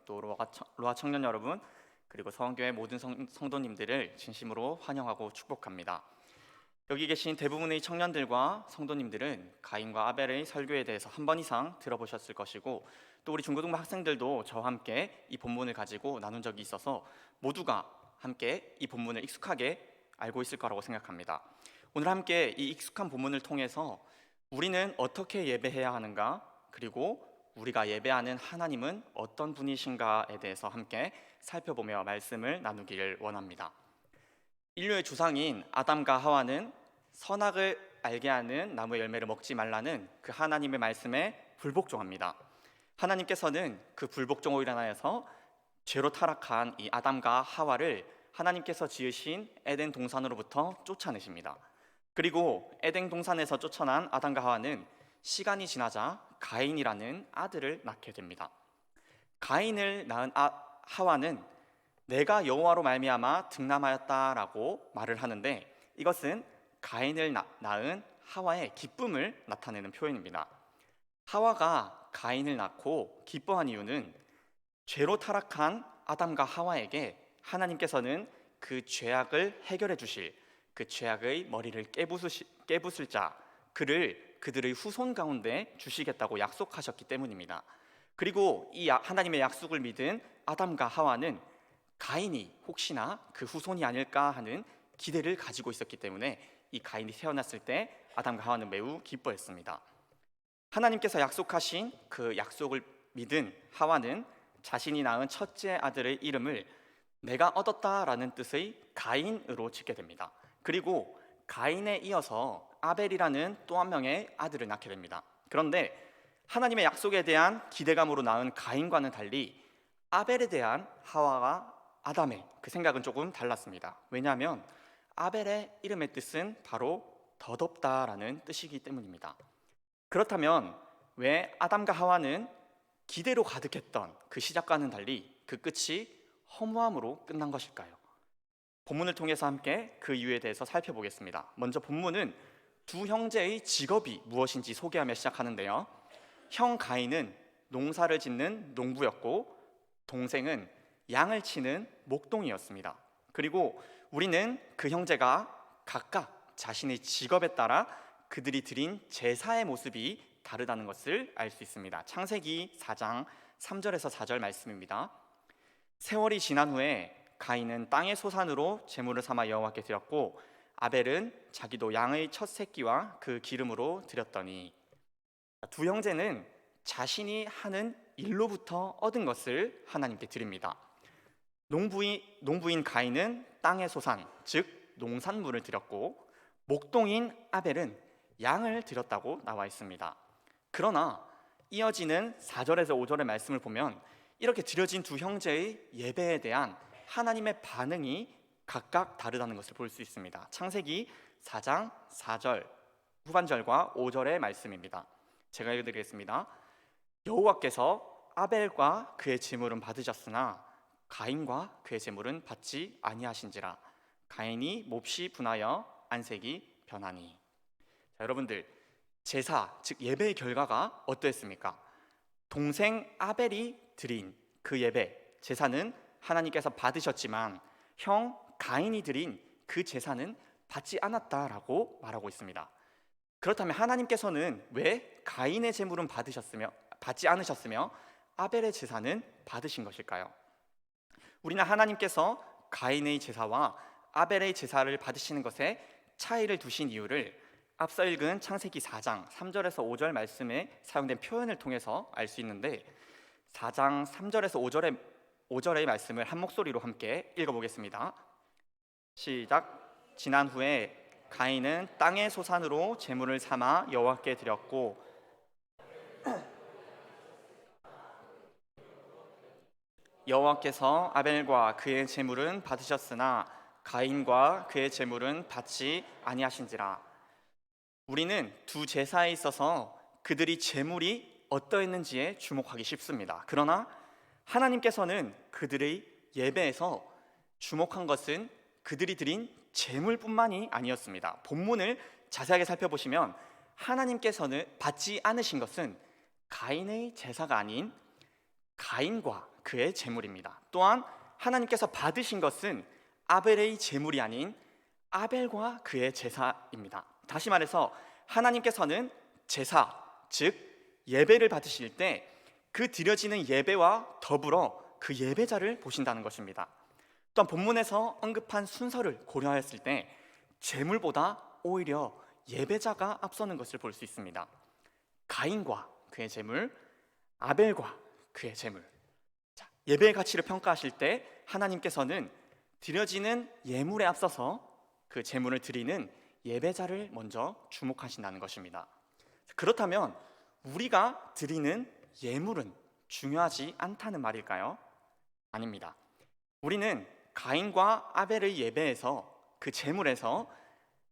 또 로아 청년 여러분, 그리고 서원교회 모든 성도님들을 진심으로 환영하고 축복합니다. 여기 계신 대부분의 청년들과 성도님들은 가인과 아벨의 설교에 대해서 한 번 이상 들어보셨을 것이고, 또 우리 중고등부 학생들도 저와 함께 이 본문을 가지고 나눈 적이 있어서 모두가 함께 이 본문을 익숙하게 알고 있을 거라고 생각합니다. 오늘 함께 이 익숙한 본문을 통해서 우리는 어떻게 예배해야 하는가, 그리고 우리가 예배하는 하나님은 어떤 분이신가에 대해서 함께 살펴보며 말씀을 나누기를 원합니다. 인류의 조상인 아담과 하와는 선악을 알게 하는 나무의 열매를 먹지 말라는 그 하나님의 말씀에 불복종합니다. 하나님께서는 그 불복종으로 인하여서 죄로 타락한 이 아담과 하와를 하나님께서 지으신 에덴 동산으로부터 쫓아내십니다. 그리고 에덴 동산에서 쫓아난 아담과 하와는 시간이 지나자 가인이라는 아들을 낳게 됩니다. 가인을 낳은 하와는 내가 여호와로 말미암아 득남하였다라고 말을 하는데, 이것은 가인을 낳은 하와의 기쁨을 나타내는 표현입니다. 하와가 가인을 낳고 기뻐한 이유는 죄로 타락한 아담과 하와에게 하나님께서는 그 죄악을 해결해 주실, 그 죄악의 머리를 깨부술 자, 그를 그들의 후손 가운데 주시겠다고 약속하셨기 때문입니다. 그리고 이 하나님의 약속을 믿은 아담과 하와는 가인이 혹시나 그 후손이 아닐까 하는 기대를 가지고 있었기 때문에 이 가인이 태어났을 때 아담과 하와는 매우 기뻐했습니다. 하나님께서 약속하신 그 약속을 믿은 하와는 자신이 낳은 첫째 아들의 이름을 내가 얻었다라는 뜻의 가인으로 짓게 됩니다. 그리고 가인에 이어서 아벨이라는 또 한 명의 아들을 낳게 됩니다. 그런데 하나님의 약속에 대한 기대감으로 낳은 가인과는 달리 아벨에 대한 하와와 아담의 그 생각은 조금 달랐습니다. 왜냐하면 아벨의 이름의 뜻은 바로 덧없다라는 뜻이기 때문입니다. 그렇다면 왜 아담과 하와는 기대로 가득했던 그 시작과는 달리 그 끝이 허무함으로 끝난 것일까요? 본문을 통해서 함께 그 이유에 대해서 살펴보겠습니다. 먼저 본문은 두 형제의 직업이 무엇인지 소개하며 시작하는데요. 형 가인은 농사를 짓는 농부였고 동생은 양을 치는 목동이었습니다. 그리고 우리는 그 형제가 각각 자신의 직업에 따라 그들이 드린 제사의 모습이 다르다는 것을 알 수 있습니다. 창세기 4장 3절에서 4절 말씀입니다. 세월이 지난 후에 가인은 땅의 소산으로 제물을 삼아 여호와께 드렸고 아벨은 자기도 양의 첫 새끼와 그 기름으로 드렸더니, 두 형제는 자신이 하는 일로부터 얻은 것을 하나님께 드립니다. 농부인 가인은 땅의 소산, 즉 농산물을 드렸고 목동인 아벨은 양을 드렸다고 나와 있습니다. 그러나 이어지는 4절에서 5절의 말씀을 보면 이렇게 드려진 두 형제의 예배에 대한 하나님의 반응이 각각 다르다는 것을 볼 수 있습니다. 창세기 4장 4절 후반절과 5절의 말씀입니다. 제가 읽어드리겠습니다. 여호와께서 아벨과 그의 제물은 받으셨으나 가인과 그의 제물은 받지 아니하신지라. 가인이 몹시 분하여 안색이 변하니. 자, 여러분들, 제사 즉 예배의 결과가 어떠했습니까? 동생 아벨이 드린 그 예배 제사는 하나님께서 받으셨지만 형 가인이 드린 그 제사는 받지 않았다라고 말하고 있습니다. 그렇다면 하나님께서는 왜 가인의 제물은 받지 않으셨으며 아벨의 제사는 받으신 것일까요? 우리는 하나님께서 가인의 제사와 아벨의 제사를 받으시는 것에 차이를 두신 이유를 앞서 읽은 창세기 4장 3절에서 5절 말씀에 사용된 표현을 통해서 알 수 있는데, 4장 3절에서 5절의 말씀을 한 목소리로 함께 읽어보겠습니다. 시작. 지난 후에 가인은 땅의 소산으로 제물을 삼아 여호와께 드렸고 여호와께서 아벨과 그의 제물은 받으셨으나 가인과 그의 제물은 받지 아니하신지라. 우리는 두 제사에 있어서 그들이 제물이 어떠했는지에 주목하기 쉽습니다. 그러나 하나님께서는 그들의 예배에서 주목한 것은 그들이 드린 제물뿐만이 아니었습니다. 본문을 자세하게 살펴보시면 하나님께서는 받지 않으신 것은 가인의 제사가 아닌 가인과 그의 제물입니다. 또한 하나님께서 받으신 것은 아벨의 제물이 아닌 아벨과 그의 제사입니다. 다시 말해서 하나님께서는 제사, 즉 예배를 받으실 때 그 드려지는 예배와 더불어 그 예배자를 보신다는 것입니다. 또한 본문에서 언급한 순서를 고려하였을 때 제물보다 오히려 예배자가 앞서는 것을 볼 수 있습니다. 가인과 그의 제물, 아벨과 그의 제물. 예배의 가치를 평가하실 때 하나님께서는 드려지는 예물에 앞서서 그 제물을 드리는 예배자를 먼저 주목하신다는 것입니다. 그렇다면 우리가 드리는 예물은 중요하지 않다는 말일까요? 아닙니다. 우리는 가인과 아벨의 예배에서 그 제물에서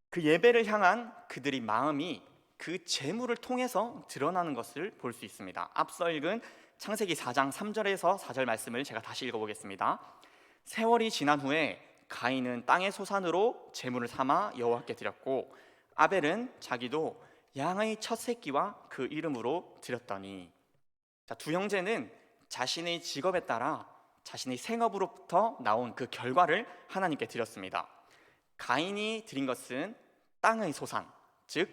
그 예배를 향한 그들의 마음이 그 제물을 통해서 드러나는 것을 볼 수 있습니다. 앞서 읽은 창세기 4장 3절에서 4절 말씀을 제가 다시 읽어보겠습니다. 세월이 지난 후에 가인은 땅의 소산으로 제물을 삼아 여호와께 드렸고 아벨은 자기도 양의 첫 새끼와 그 이름으로 드렸더니, 두 형제는 자신의 직업에 따라 자신의 생업으로부터 나온 그 결과를 하나님께 드렸습니다. 가인이 드린 것은 땅의 소산, 즉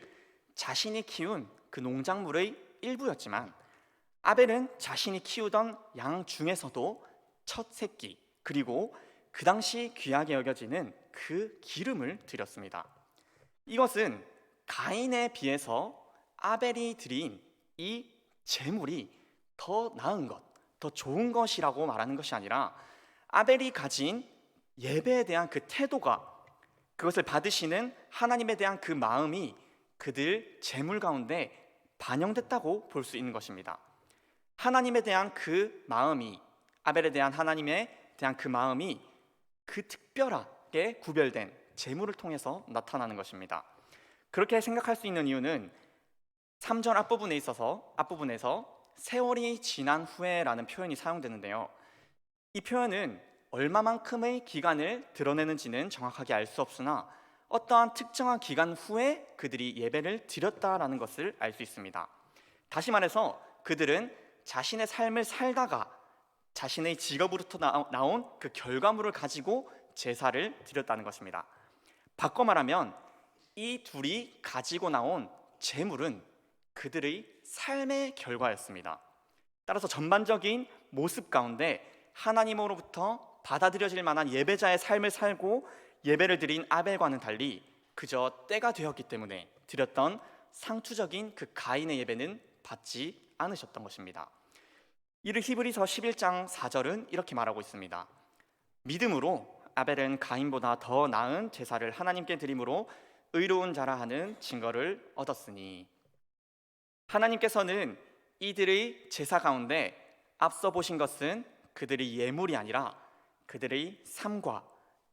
자신이 키운 그 농작물의 일부였지만 아벨은 자신이 키우던 양 중에서도 첫 새끼, 그리고 그 당시 귀하게 여겨지는 그 기름을 드렸습니다. 이것은 가인에 비해서 아벨이 드린 이 제물이 더 나은 것, 더 좋은 것이라고 말하는 것이 아니라 아벨이 가진 예배에 대한 그 태도가, 그것을 받으시는 하나님에 대한 그 마음이 그들 제물 가운데 반영됐다고 볼 수 있는 것입니다. 하나님에 대한 그 마음이, 아벨에 대한 하나님에 대한 그 마음이 그 특별하게 구별된 제물을 통해서 나타나는 것입니다. 그렇게 생각할 수 있는 이유는 3절 앞부분에서 세월이 지난 후에라는 표현이 사용되는데요. 이 표현은 얼마만큼의 기간을 드러내는지는 정확하게 알 수 없으나 어떠한 특정한 기간 후에 그들이 예배를 드렸다라는 것을 알 수 있습니다. 다시 말해서 그들은 자신의 삶을 살다가 자신의 직업으로부터 나온 그 결과물을 가지고 제사를 드렸다는 것입니다. 바꿔 말하면 이 둘이 가지고 나온 제물은 그들의 삶의 결과였습니다. 따라서 전반적인 모습 가운데 하나님으로부터 받아들여질 만한 예배자의 삶을 살고 예배를 드린 아벨과는 달리 그저 때가 되었기 때문에 드렸던 상투적인 그 가인의 예배는 받지 않으셨던 것입니다. 이를 히브리서 11장 4절은 이렇게 말하고 있습니다. 믿음으로 아벨은 가인보다 더 나은 제사를 하나님께 드림으로 의로운 자라 하는 증거를 얻었으니, 하나님께서는 이들의 제사 가운데 앞서 보신 것은 그들의 예물이 아니라 그들의 삶과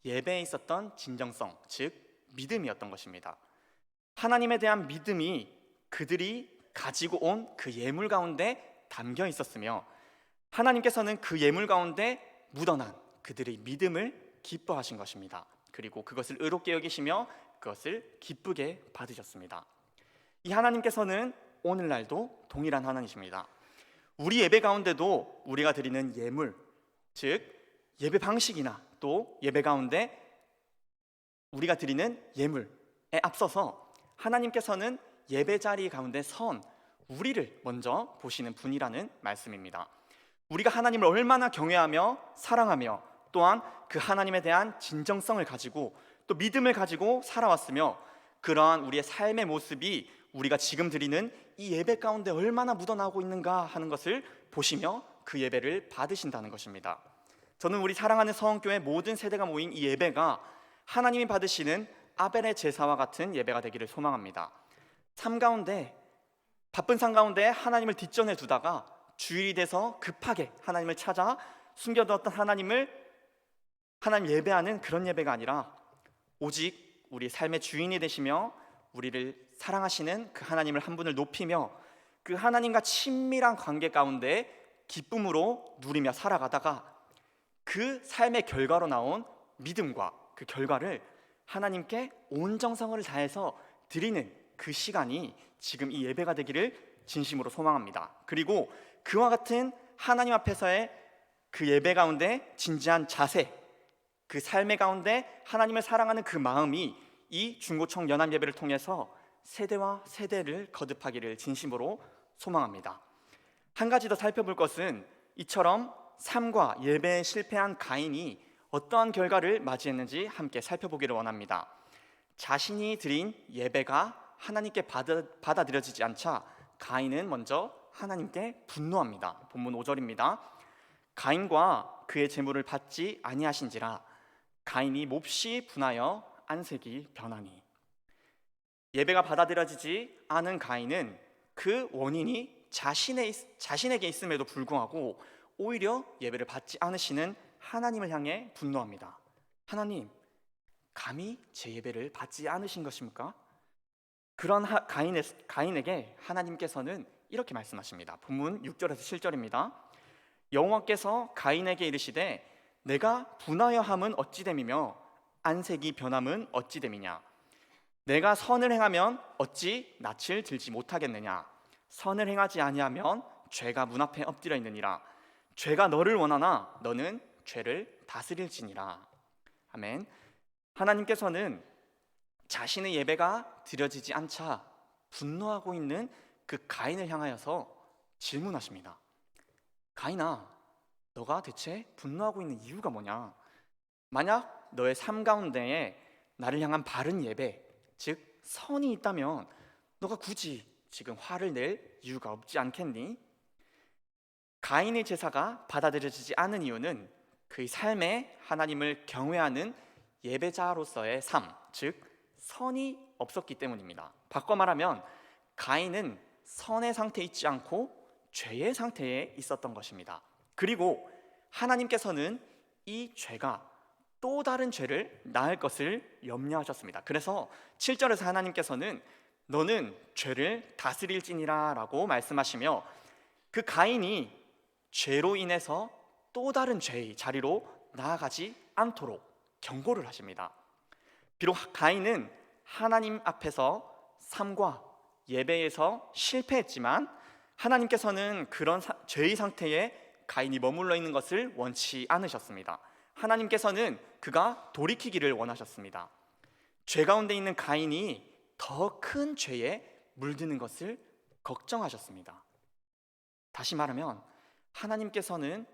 예배에 있었던 진정성, 즉 믿음이었던 것입니다. 하나님에 대한 믿음이 그들이 가지고 온 그 예물 가운데 담겨 있었으며 하나님께서는 그 예물 가운데 묻어난 그들의 믿음을 기뻐하신 것입니다. 그리고 그것을 의롭게 여기시며 그것을 기쁘게 받으셨습니다. 이 하나님께서는 오늘날도 동일한 하나님이십니다. 우리 예배 가운데도 우리가 드리는 예물, 즉 예배 방식이나 또 예배 가운데 우리가 드리는 예물에 앞서서 하나님께서는 예배 자리 가운데 선 우리를 먼저 보시는 분이라는 말씀입니다. 우리가 하나님을 얼마나 경외하며 사랑하며 또한 그 하나님에 대한 진정성을 가지고 또 믿음을 가지고 살아왔으며 그러한 우리의 삶의 모습이 우리가 지금 드리는 이 예배 가운데 얼마나 묻어나고 있는가 하는 것을 보시며 그 예배를 받으신다는 것입니다. 저는 우리 사랑하는 서원교회 모든 세대가 모인 이 예배가 하나님이 받으시는 아벨의 제사와 같은 예배가 되기를 소망합니다. 바쁜 삶 가운데 하나님을 뒷전에 두다가 주일이 돼서 급하게 하나님을 찾아 숨겨두었던 하나님 예배하는 그런 예배가 아니라 오직 우리 삶의 주인이 되시며 우리를 사랑하시는 그 하나님을 한 분을 높이며 그 하나님과 친밀한 관계 가운데 기쁨으로 누리며 살아가다가 그 삶의 결과로 나온 믿음과 그 결과를 하나님께 온 정성을 다해서 드리는 그 시간이 지금 이 예배가 되기를 진심으로 소망합니다. 그리고 그와 같은 하나님 앞에서의 그 예배 가운데 진지한 자세, 그 삶의 가운데 하나님을 사랑하는 그 마음이 이 중고청 연합 예배를 통해서 세대와 세대를 거듭하기를 진심으로 소망합니다. 한 가지 더 살펴볼 것은 이처럼 삶과 예배에 실패한 가인이 어떠한 결과를 맞이했는지 함께 살펴보기를 원합니다. 자신이 드린 예배가 하나님께 받아들여지지 않자 가인은 먼저 하나님께 분노합니다. 본문 5절입니다. 가인과 그의 재물을 받지 아니하신지라 가인이 몹시 분하여 안색이 변하니. 예배가 받아들여지지 않은 가인은 그 원인이 자신에게 있음에도 불구하고 오히려 예배를 받지 않으시는 하나님을 향해 분노합니다. 하나님, 감히 제 예배를 받지 않으신 것입니까? 그런 가인에게 하나님께서는 이렇게 말씀하십니다. 본문 6절에서 7절입니다. 여호와께서 가인에게 이르시되 내가 분하여 함은 어찌 됨이며 안색이 변함은 어찌 됨이냐. 내가 선을 행하면 어찌 낯을 들지 못하겠느냐. 선을 행하지 아니하면 죄가 문 앞에 엎드려 있느니라. 죄가 너를 원하나 너는 죄를 다스릴지니라. 아멘. 하나님께서는 자신의 예배가 드려지지 않자 분노하고 있는 그 가인을 향하여서 질문하십니다. 가인아, 너가 대체 분노하고 있는 이유가 뭐냐? 만약 너의 삶 가운데에 나를 향한 바른 예배, 즉 선이 있다면 너가 굳이 지금 화를 낼 이유가 없지 않겠니? 가인의 제사가 받아들여지지 않은 이유는 그의 삶에 하나님을 경외하는 예배자로서의 삶, 즉 선이 없었기 때문입니다. 바꿔 말하면 가인은 선의 상태에 있지 않고 죄의 상태에 있었던 것입니다. 그리고 하나님께서는 이 죄가 또 다른 죄를 낳을 것을 염려하셨습니다. 그래서 7절에서 하나님께서는 너는 죄를 다스릴지니라 라고 말씀하시며 그 가인이 죄로 인해서 또 다른 죄의 자리로 나아가지 않도록 경고를 하십니다. 비록 가인은 하나님 앞에서 삶과 예배에서 실패했지만 하나님께서는 그런 죄의 상태에 가인이 머물러 있는 것을 원치 않으셨습니다. 하나님께서는 그가 돌이키기를 원하셨습니다. 죄 가운데 있는 가인이 더 큰 죄에 물드는 것을 걱정하셨습니다. 다시 말하면 하나님께서는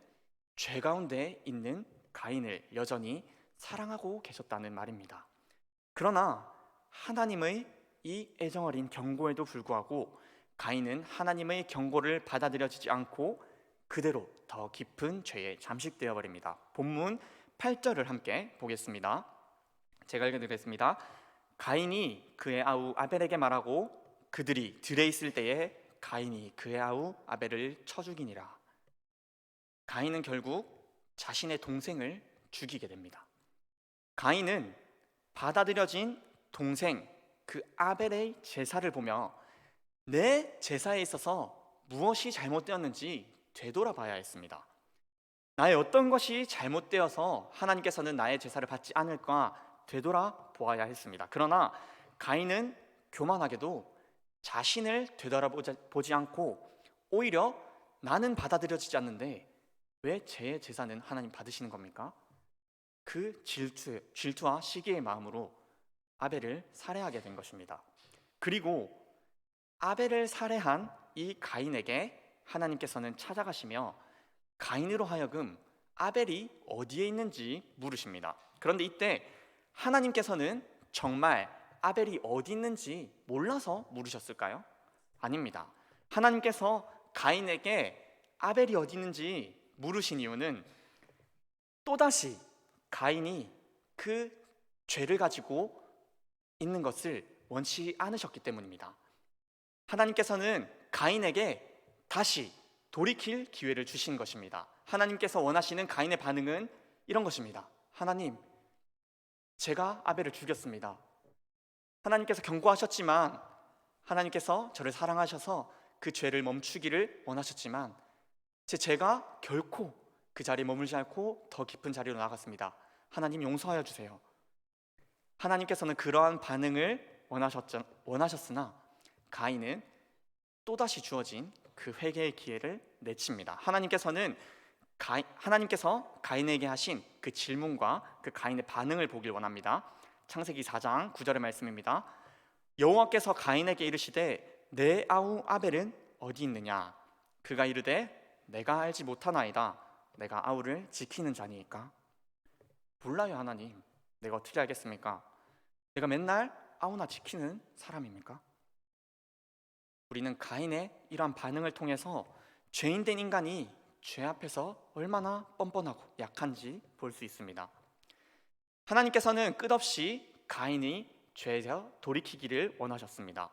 죄 가운데 있는 가인을 여전히 사랑하고 계셨다는 말입니다. 그러나 하나님의 이 애정어린 경고에도 불구하고 가인은 하나님의 경고를 받아들여지지 않고 그대로 더 깊은 죄에 잠식되어 버립니다. 본문 8절을 함께 보겠습니다. 제가 읽어드리겠습니다. 가인이 그의 아우 아벨에게 말하고 그들이 들에 있을 때에 가인이 그의 아우 아벨을 쳐 죽이니라. 가인은 결국 자신의 동생을 죽이게 됩니다. 가인은 받아들여진 동생 그 아벨의 제사를 보며 내 제사에 있어서 무엇이 잘못되었는지 되돌아봐야 했습니다. 나의 어떤 것이 잘못되어서 하나님께서는 나의 제사를 받지 않을까 되돌아보아야 했습니다. 그러나 가인은 교만하게도 자신을 되돌아보지 않고 오히려 나는 받아들여지지 않는데 왜 제 제사는 하나님 받으시는 겁니까? 그 질투와 시기의 마음으로 아벨을 살해하게 된 것입니다. 그리고 아벨을 살해한 이 가인에게 하나님께서는 찾아가시며 가인으로 하여금 아벨이 어디에 있는지 물으십니다. 그런데 이때 하나님께서는 정말 아벨이 어디 있는지 몰라서 물으셨을까요? 아닙니다. 하나님께서 가인에게 아벨이 어디 있는지 물으신 이유는 또다시 가인이 그 죄를 가지고 있는 것을 원치 않으셨기 때문입니다. 하나님께서는 가인에게 다시 돌이킬 기회를 주신 것입니다. 하나님께서 원하시는 가인의 반응은 이런 것입니다. 하나님, 제가 아벨을 죽였습니다. 하나님께서 경고하셨지만 하나님께서 저를 사랑하셔서 그 죄를 멈추기를 원하셨지만 제 죄가 결코 그 자리에 머물지 않고 더 깊은 자리로 나아갔습니다. 하나님 용서하여 주세요. 하나님께서는 그러한 반응을 원하셨으나 가인은 또다시 주어진 그 회개의 기회를 내칩니다. 하나님께서 가인에게 하신 그 질문과 그 가인의 반응을 보길 원합니다. 창세기 4장 9절의 말씀입니다. 여호와께서 가인에게 이르시되 내 아우 아벨은 어디 있느냐? 그가 이르되 내가 알지 못하나이다. 내가 아우를 지키는 자니이까. 몰라요 하나님. 내가 어떻게 알겠습니까? 내가 맨날 아우나 지키는 사람입니까? 우리는 가인의 이러한 반응을 통해서 죄인된 인간이 죄 앞에서 얼마나 뻔뻔하고 약한지 볼 수 있습니다. 하나님께서는 끝없이 가인이 죄에서 돌이키기를 원하셨습니다.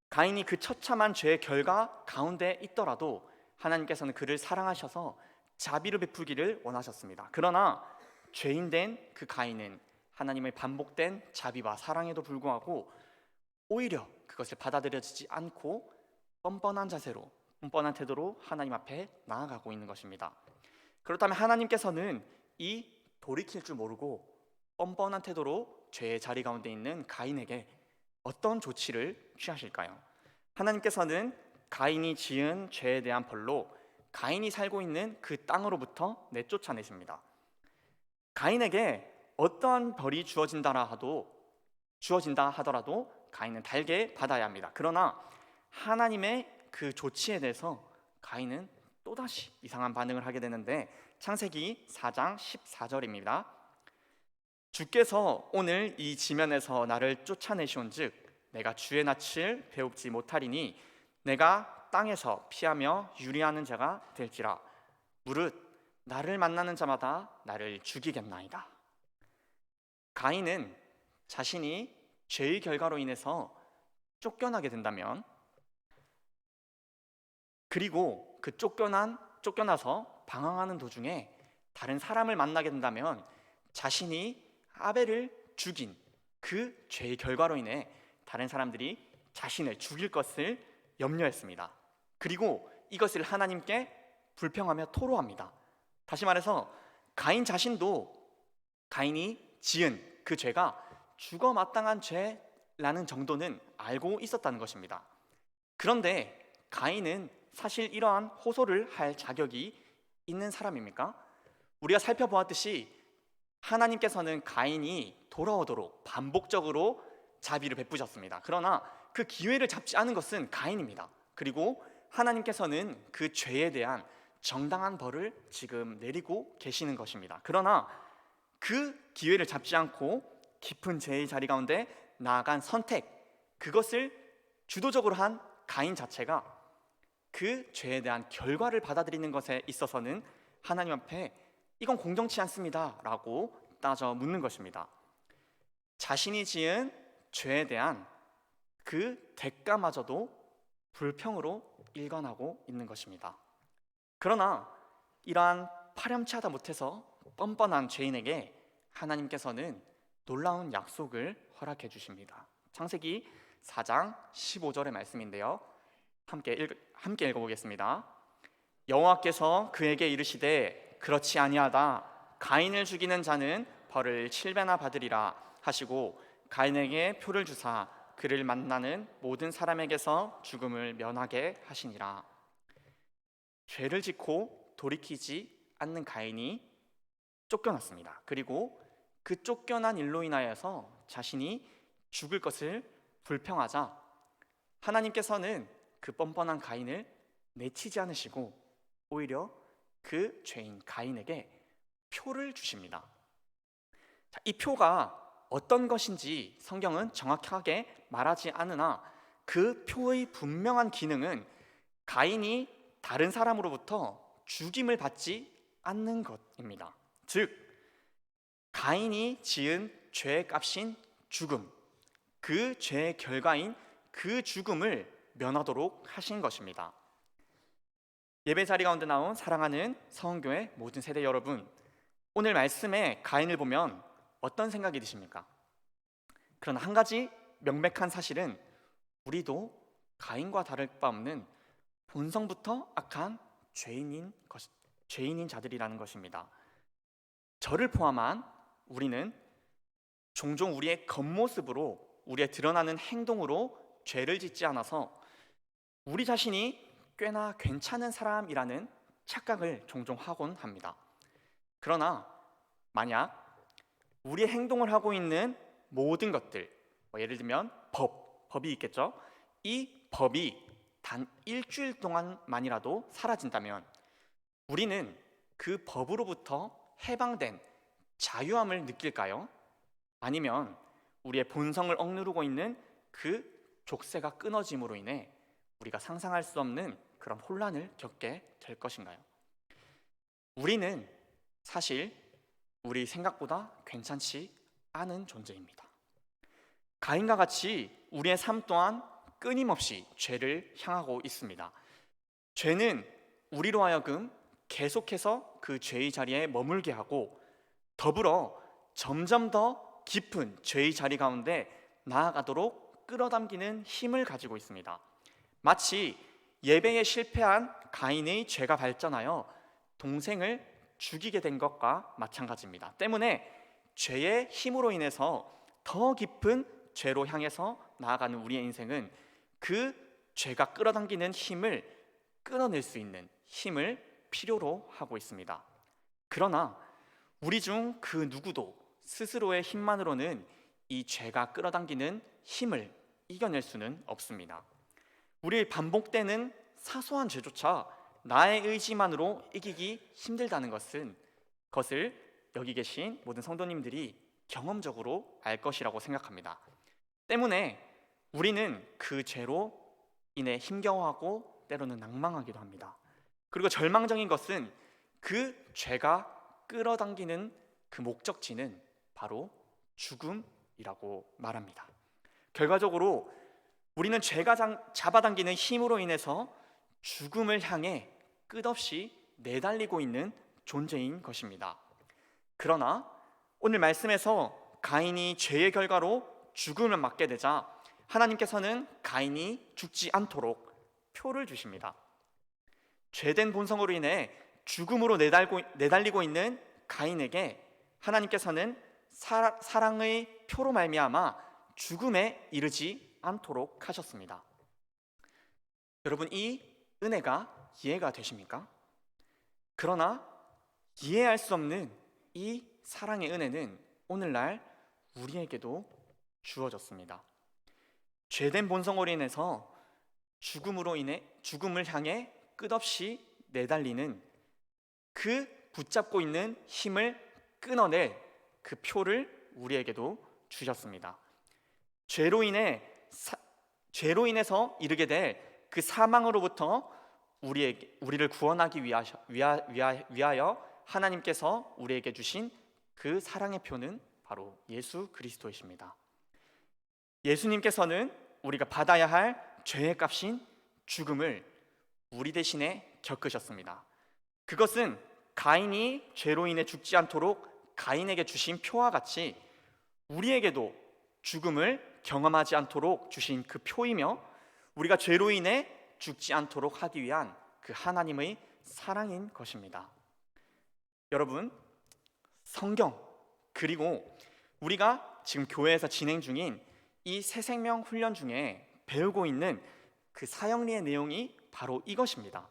가인이 그 처참한 죄의 결과 가운데 있더라도 하나님께서는 그를 사랑하셔서 자비를 베풀기를 원하셨습니다. 그러나 죄인된 그 가인은 하나님의 반복된 자비와 사랑에도 불구하고 오히려 그것을 받아들여지지 않고 뻔뻔한 태도로 하나님 앞에 나아가고 있는 것입니다. 그렇다면 하나님께서는 이 돌이킬 줄 모르고 뻔뻔한 태도로 죄의 자리 가운데 있는 가인에게 어떤 조치를 취하실까요? 하나님께서는 가인이 지은 죄에 대한 벌로 가인이 살고 있는 그 땅으로부터 내쫓아내십니다. 가인에게 어떠한 벌이 주어진다 하더라도 가인은 달게 받아야 합니다. 그러나 하나님의 그 조치에 대해서 가인은 또다시 이상한 반응을 하게 되는데 창세기 4장 14절입니다. 주께서 오늘 이 지면에서 나를 쫓아내시온즉 내가 주의 낯을 배웁지 못하리니 내가 땅에서 피하며 유리하는 자가 될지라. 무릇 나를 만나는 자마다 나를 죽이겠나이다. 가인은 자신이 죄의 결과로 인해서 쫓겨나게 된다면, 그리고 그 쫓겨나서 방황하는 도중에 다른 사람을 만나게 된다면 자신이 아벨을 죽인 그 죄의 결과로 인해 다른 사람들이 자신을 죽일 것을 염려했습니다. 그리고 이것을 하나님께 불평하며 토로합니다. 다시 말해서 가인 자신도 가인이 지은 그 죄가 죽어 마땅한 죄라는 정도는 알고 있었다는 것입니다. 그런데 가인은 사실 이러한 호소를 할 자격이 있는 사람입니까? 우리가 살펴보았듯이 하나님께서는 가인이 돌아오도록 반복적으로 자비를 베푸셨습니다. 그러나 그 기회를 잡지 않은 것은 가인입니다. 그리고 하나님께서는 그 죄에 대한 정당한 벌을 지금 내리고 계시는 것입니다. 그러나 그 기회를 잡지 않고 깊은 죄의 자리 가운데 나아간 선택, 그것을 주도적으로 한 가인 자체가 그 죄에 대한 결과를 받아들이는 것에 있어서는 하나님 앞에 이건 공정치 않습니다 라고 따져 묻는 것입니다. 자신이 지은 죄에 대한 그 대가마저도 불평으로 일관하고 있는 것입니다. 그러나 이러한 파렴치하다 못해서 뻔뻔한 죄인에게 하나님께서는 놀라운 약속을 허락해 주십니다. 창세기 4장 15절의 말씀인데요, 함께 읽어보겠습니다. 여호와께서 그에게 이르시되 그렇지 아니하다. 가인을 죽이는 자는 벌을 7배나 받으리라 하시고 가인에게 표를 주사 그를 만나는 모든 사람에게서 죽음을 면하게 하시니라. 죄를 짓고 돌이키지 않는 가인이 쫓겨났습니다. 그리고 그 쫓겨난 일로 인하여서 자신이 죽을 것을 불평하자 하나님께서는 그 뻔뻔한 가인을 내치지 않으시고 오히려 그 죄인 가인에게 표를 주십니다. 이 표가 어떤 것인지 성경은 정확하게 말하지 않으나 그 표의 분명한 기능은 가인이 다른 사람으로부터 죽임을 받지 않는 것입니다. 즉 가인이 지은 죄의 값인 죽음, 그 죄의 결과인 그 죽음을 면하도록 하신 것입니다. 예배 자리 가운데 나온 사랑하는 서원교회 모든 세대 여러분, 오늘 말씀에 가인을 보면 어떤 생각이 드십니까? 그러나 한 가지 명백한 사실은 우리도 가인과 다를 바 없는 본성부터 악한 죄인인 자들이라는 것입니다. 저를 포함한 우리는 종종 우리의 겉모습으로, 우리의 드러나는 행동으로 죄를 짓지 않아서 우리 자신이 꽤나 괜찮은 사람이라는 착각을 종종 하곤 합니다. 그러나 만약 우리의 행동을 하고 있는 모든 것들, 예를 들면 법이 있겠죠. 이 법이 단 일주일 동안만이라도 사라진다면 우리는 그 법으로부터 해방된 자유함을 느낄까요? 아니면 우리의 본성을 억누르고 있는 그 족쇄가 끊어짐으로 인해 우리가 상상할 수 없는 그런 혼란을 겪게 될 것인가요? 우리는 사실 우리 생각보다 괜찮지 않은 존재입니다. 가인과 같이 우리의 삶 또한 끊임없이 죄를 향하고 있습니다. 죄는 우리로 하여금 계속해서 그 죄의 자리에 머물게 하고 더불어 점점 더 깊은 죄의 자리 가운데 나아가도록 끌어당기는 힘을 가지고 있습니다. 마치 예배에 실패한 가인의 죄가 발전하여 동생을 죽이게 된 것과 마찬가지입니다. 때문에 죄의 힘으로 인해서 더 깊은 죄로 향해서 나아가는 우리의 인생은 그 죄가 끌어당기는 힘을 끊어낼 수 있는 힘을 필요로 하고 있습니다. 그러나 우리 중 그 누구도 스스로의 힘만으로는 이 죄가 끌어당기는 힘을 이겨낼 수는 없습니다. 우리 반복되는 사소한 죄조차 나의 의지만으로 이기기 힘들다는 것을 여기 계신 모든 성도님들이 경험적으로 알 것이라고 생각합니다. 때문에 우리는 그 죄로 인해 힘겨워하고 때로는 낭망하기도 합니다. 그리고 절망적인 것은 그 죄가 끌어당기는 그 목적지는 바로 죽음이라고 말합니다. 결과적으로 우리는 죄가 잡아당기는 힘으로 인해서 죽음을 향해 끝없이 내달리고 있는 존재인 것입니다. 그러나 오늘 말씀에서 가인이 죄의 결과로 죽음을 맞게 되자 하나님께서는 가인이 죽지 않도록 표를 주십니다. 죄된 본성으로 인해 죽음으로 내달리고 있는 가인에게 하나님께서는 사랑의 표로 말미암아 죽음에 이르지 않도록 하셨습니다. 여러분, 이 은혜가 이해가 되십니까? 그러나 이해할 수 없는 이 사랑의 은혜는 오늘날 우리에게도 주어졌습니다. 죄된 본성으로 인해서 죽음을 향해 끝없이 내달리는 그 붙잡고 있는 힘을 끊어낼 그 표를 우리에게도 주셨습니다. 죄로 인해서 이르게 될 그 사망으로부터 우리를 구원하기 위하여 하나님께서 우리에게 주신 그 사랑의 표는 바로 예수 그리스도이십니다. 예수님께서는 우리가 받아야 할 죄의 값인 죽음을 우리 대신에 겪으셨습니다. 그것은 가인이 죄로 인해 죽지 않도록 가인에게 주신 표와 같이 우리에게도 죽음을 경험하지 않도록 주신 그 표이며 우리가 죄로 인해 죽지 않도록 하기 위한 그 하나님의 사랑인 것입니다. 여러분, 성경 그리고 우리가 지금 교회에서 진행 중인 이 새생명 훈련 중에 배우고 있는 그 사형리의 내용이 바로 이것입니다.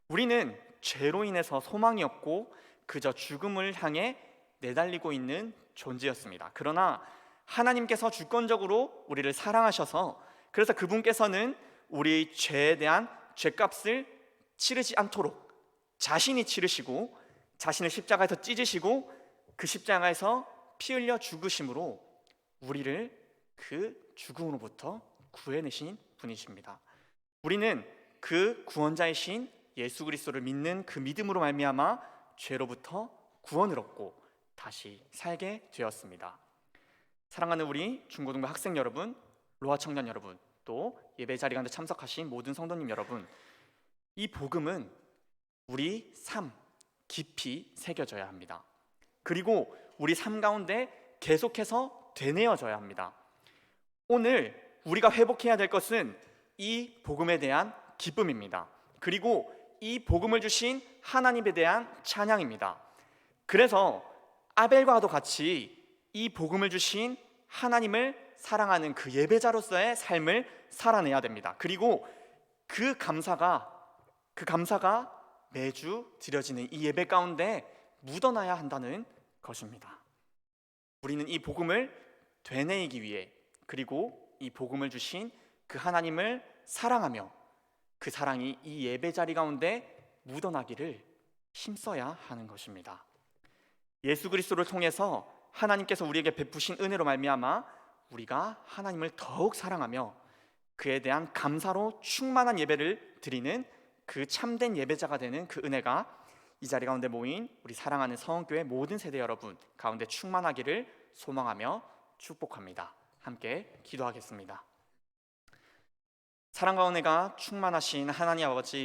우리는 죄로 인해서 소망이 없고 그저 죽음을 향해 내달리고 있는 존재였습니다. 그러나 하나님께서 주권적으로 우리를 사랑하셔서 그래서 그분께서는 우리 죄에 대한 죄값을 치르지 않도록 자신이 치르시고 자신을 십자가에서 찢으시고 그 십자가에서 피 흘려 죽으심으로 우리를 그 죽음으로부터 구해내신 분이십니다. 우리는 그 구원자이신 예수 그리스도를 믿는 그 믿음으로 말미암아 죄로부터 구원을 얻고 다시 살게 되었습니다. 사랑하는 우리 중고등부 학생 여러분, 로아 청년 여러분, 또 예배 자리 가운데 참석하신 모든 성도님 여러분, 이 복음은 우리 삶 깊이 새겨져야 합니다. 그리고 우리 삶 가운데 계속해서 되뇌어져야 합니다. 오늘 우리가 회복해야 될 것은 이 복음에 대한 기쁨입니다. 그리고 이 복음을 주신 하나님에 대한 찬양입니다. 그래서 아벨과도 같이 이 복음을 주신 하나님을 사랑하는 그 예배자로서의 삶을 살아내야 됩니다. 그리고 그 감사가 그 감사가 매주 드려지는 이 예배 가운데 묻어나야 한다는 것입니다. 우리는 이 복음을 되뇌이기 위해, 그리고 이 복음을 주신 그 하나님을 사랑하며 그 사랑이 이 예배 자리 가운데 묻어나기를 힘써야 하는 것입니다. 예수 그리스도를 통해서 하나님께서 우리에게 베푸신 은혜로 말미암아 우리가 하나님을 더욱 사랑하며 그에 대한 감사로 충만한 예배를 드리는 그 참된 예배자가 되는 그 은혜가 이 자리 가운데 모인 우리 사랑하는 성원교회 모든 세대 여러분 가운데 충만하기를 소망하며 축복합니다. 함께 기도하겠습니다. 사랑과 은혜가 충만하신 하나님 아버지,